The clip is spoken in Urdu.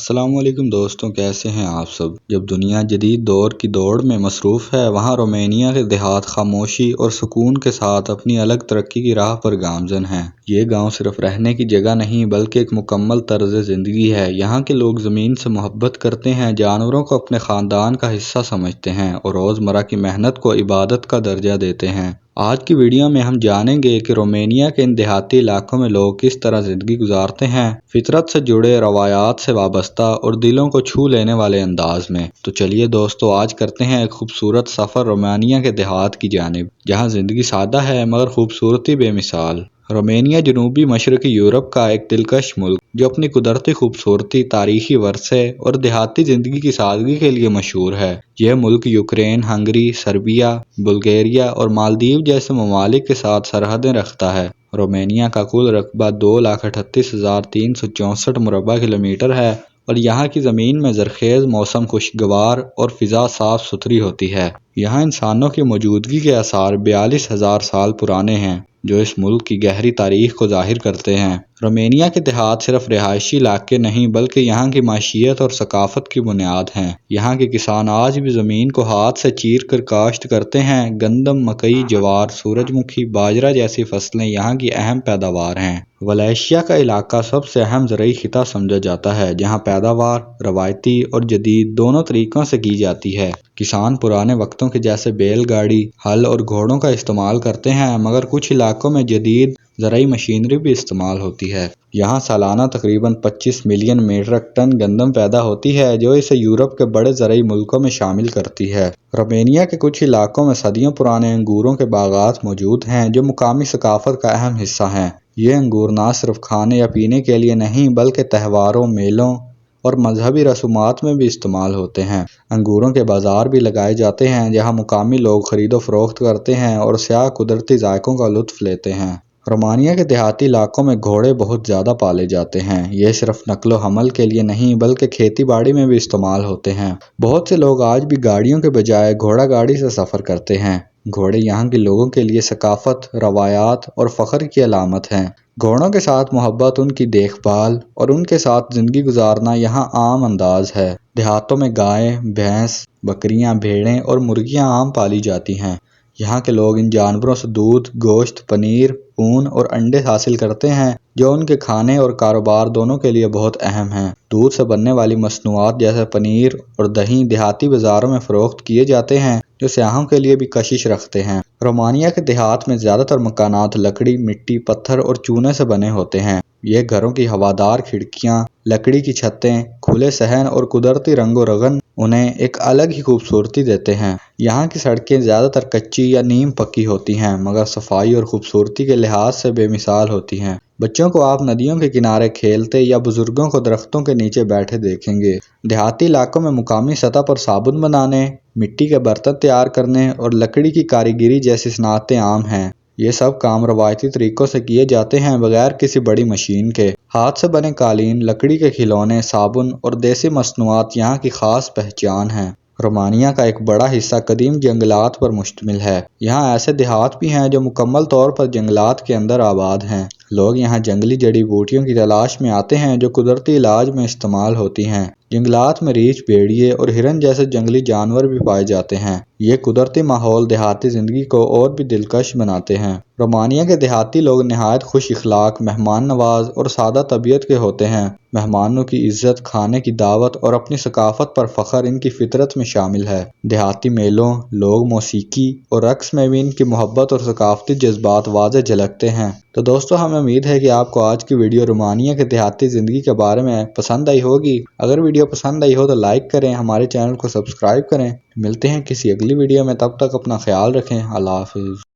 السلام علیکم دوستوں، کیسے ہیں آپ سب؟ جب دنیا جدید دور کی دوڑ میں مصروف ہے، وہاں رومانیہ کے دیہات خاموشی اور سکون کے ساتھ اپنی الگ ترقی کی راہ پر گامزن ہیں۔ یہ گاؤں صرف رہنے کی جگہ نہیں بلکہ ایک مکمل طرز زندگی ہے۔ یہاں کے لوگ زمین سے محبت کرتے ہیں، جانوروں کو اپنے خاندان کا حصہ سمجھتے ہیں اور روزمرہ کی محنت کو عبادت کا درجہ دیتے ہیں۔ آج کی ویڈیو میں ہم جانیں گے کہ رومانیہ کے ان دیہاتی علاقوں میں لوگ کس طرح زندگی گزارتے ہیں، فطرت سے جڑے، روایات سے وابستہ اور دلوں کو چھو لینے والے انداز میں۔ تو چلیے دوستو، آج کرتے ہیں ایک خوبصورت سفر رومانیہ کے دیہات کی جانب، جہاں زندگی سادہ ہے مگر خوبصورتی بے مثال۔ رومانیہ جنوبی مشرقی یورپ کا ایک دلکش ملک جو اپنی قدرتی خوبصورتی، تاریخی ورثے اور دیہاتی زندگی کی سادگی کے لیے مشہور ہے۔ یہ ملک یوکرین، ہنگری، سربیا، بلغاریہ اور مالدیو جیسے ممالک کے ساتھ سرحدیں رکھتا ہے۔ رومانیہ کا کل رقبہ 2,38,364 مربع کلومیٹر ہے اور یہاں کی زمین میں زرخیز موسم، خوشگوار اور فضا صاف ستھری ہوتی ہے۔ یہاں انسانوں کی موجودگی کے آثار 42,000 سال پرانے ہیں، جو اس ملک کی گہری تاریخ کو ظاہر کرتے ہیں۔ رومانیہ کے دیہات صرف رہائشی علاقے نہیں بلکہ یہاں کی معیشت اور ثقافت کی بنیاد ہیں۔ یہاں کے کسان آج بھی زمین کو ہاتھ سے چیر کر کاشت کرتے ہیں۔ گندم، مکئی، جوار، سورج مکھی، باجرہ جیسی فصلیں یہاں کی اہم پیداوار ہیں۔ ولیشیا کا علاقہ سب سے اہم زرعی خطہ سمجھا جاتا ہے، جہاں پیداوار روایتی اور جدید دونوں طریقوں سے کی جاتی ہے۔ کسان پرانے وقتوں کے جیسے بیل گاڑی، ہل اور گھوڑوں کا استعمال کرتے ہیں، مگر کچھ علاقوں میں جدید زرعی مشینری بھی استعمال ہوتی ہے۔ یہاں سالانہ تقریباً 25 ملین میٹرک ٹن گندم پیدا ہوتی ہے، جو اسے یورپ کے بڑے زرعی ملکوں میں شامل کرتی ہے۔ رومانیہ کے کچھ علاقوں میں صدیوں پرانے انگوروں کے باغات موجود ہیں، جو مقامی ثقافت کا اہم حصہ ہیں۔ یہ انگور نہ صرف کھانے یا پینے کے لیے نہیں بلکہ تہواروں، میلوں اور مذہبی رسومات میں بھی استعمال ہوتے ہیں۔ انگوروں کے بازار بھی لگائے جاتے ہیں، جہاں مقامی لوگ خرید و فروخت کرتے ہیں اور سیاح قدرتی ذائقوں کا لطف لیتے ہیں۔ رومانیہ کے دیہاتی علاقوں میں گھوڑے بہت زیادہ پالے جاتے ہیں۔ یہ صرف نقل و حمل کے لیے نہیں بلکہ کھیتی باڑی میں بھی استعمال ہوتے ہیں۔ بہت سے لوگ آج بھی گاڑیوں کے بجائے گھوڑا گاڑی سے سفر کرتے ہیں۔ گھوڑے یہاں کے لوگوں کے لیے ثقافت، روایات اور فخر کی علامت ہیں۔ گھوڑوں کے ساتھ محبت، ان کی دیکھ بھال اور ان کے ساتھ زندگی گزارنا یہاں عام انداز ہے۔ دیہاتوں میں گائیں، بھینس، بکریاں، بھیڑیں اور مرغیاں عام پالی جاتی ہیں۔ یہاں کے لوگ ان جانوروں سے دودھ، گوشت، پنیر، اون اور انڈے حاصل کرتے ہیں، جو ان کے کھانے اور کاروبار دونوں کے لیے بہت اہم ہیں۔ دودھ سے بننے والی مصنوعات جیسے پنیر اور دہی دیہاتی بازاروں میں فروخت کیے جاتے ہیں، جو سیاحوں کے لیے بھی کشش رکھتے ہیں۔ رومانیہ کے دیہات میں زیادہ تر مکانات لکڑی، مٹی، پتھر اور چونے سے بنے ہوتے ہیں۔ یہ گھروں کی ہوادار کھڑکیاں، لکڑی کی چھتیں، کھلے صحن اور قدرتی رنگ و رگن انہیں ایک الگ ہی خوبصورتی دیتے ہیں۔ یہاں کی سڑکیں زیادہ تر کچی یا نیم پکی ہوتی ہیں، مگر صفائی اور خوبصورتی کے لحاظ سے بے مثال ہوتی ہیں۔ بچوں کو آپ ندیوں کے کنارے کھیلتے یا بزرگوں کو درختوں کے نیچے بیٹھے دیکھیں گے۔ دیہاتی علاقوں میں مقامی سطح پر صابن بنانے، مٹی کے برتن تیار کرنے اور لکڑی کی کاریگری جیسی صنعتیں عام ہیں۔ یہ سب کام روایتی طریقوں سے کیے جاتے ہیں، بغیر کسی بڑی مشین کے۔ ہاتھ سے بنے قالین، لکڑی کے کھلونے، صابن اور دیسی مصنوعات یہاں کی خاص پہچان ہیں۔ رومانیہ کا ایک بڑا حصہ قدیم جنگلات پر مشتمل ہے۔ یہاں ایسے دیہات بھی ہیں جو مکمل طور پر جنگلات کے اندر آباد ہیں۔ لوگ یہاں جنگلی جڑی بوٹیوں کی تلاش میں آتے ہیں، جو قدرتی علاج میں استعمال ہوتی ہیں۔ جنگلات میں ریچھ، بھیڑیے اور ہرن جیسے جنگلی جانور بھی پائے جاتے ہیں۔ یہ قدرتی ماحول دیہاتی زندگی کو اور بھی دلکش بناتے ہیں۔ رومانیہ کے دیہاتی لوگ نہایت خوش اخلاق، مہمان نواز اور سادہ طبیعت کے ہوتے ہیں۔ مہمانوں کی عزت، کھانے کی دعوت اور اپنی ثقافت پر فخر ان کی فطرت میں شامل ہے۔ دیہاتی میلوں، لوگ موسیقی اور رقص میں بھی ان کی محبت اور ثقافتی جذبات واضح جھلکتے ہیں۔ تو دوستو، ہمیں امید ہے کہ آپ کو آج کی ویڈیو رومانیہ کے دیہاتی زندگی کے بارے میں پسند آئی ہوگی۔ اگر ویڈیو پسند آئی ہو تو لائک کریں، ہمارے چینل کو سبسکرائب کریں۔ ملتے ہیں کسی اگلی ویڈیو میں، تب تک اپنا خیال رکھیں۔ اللہ حافظ۔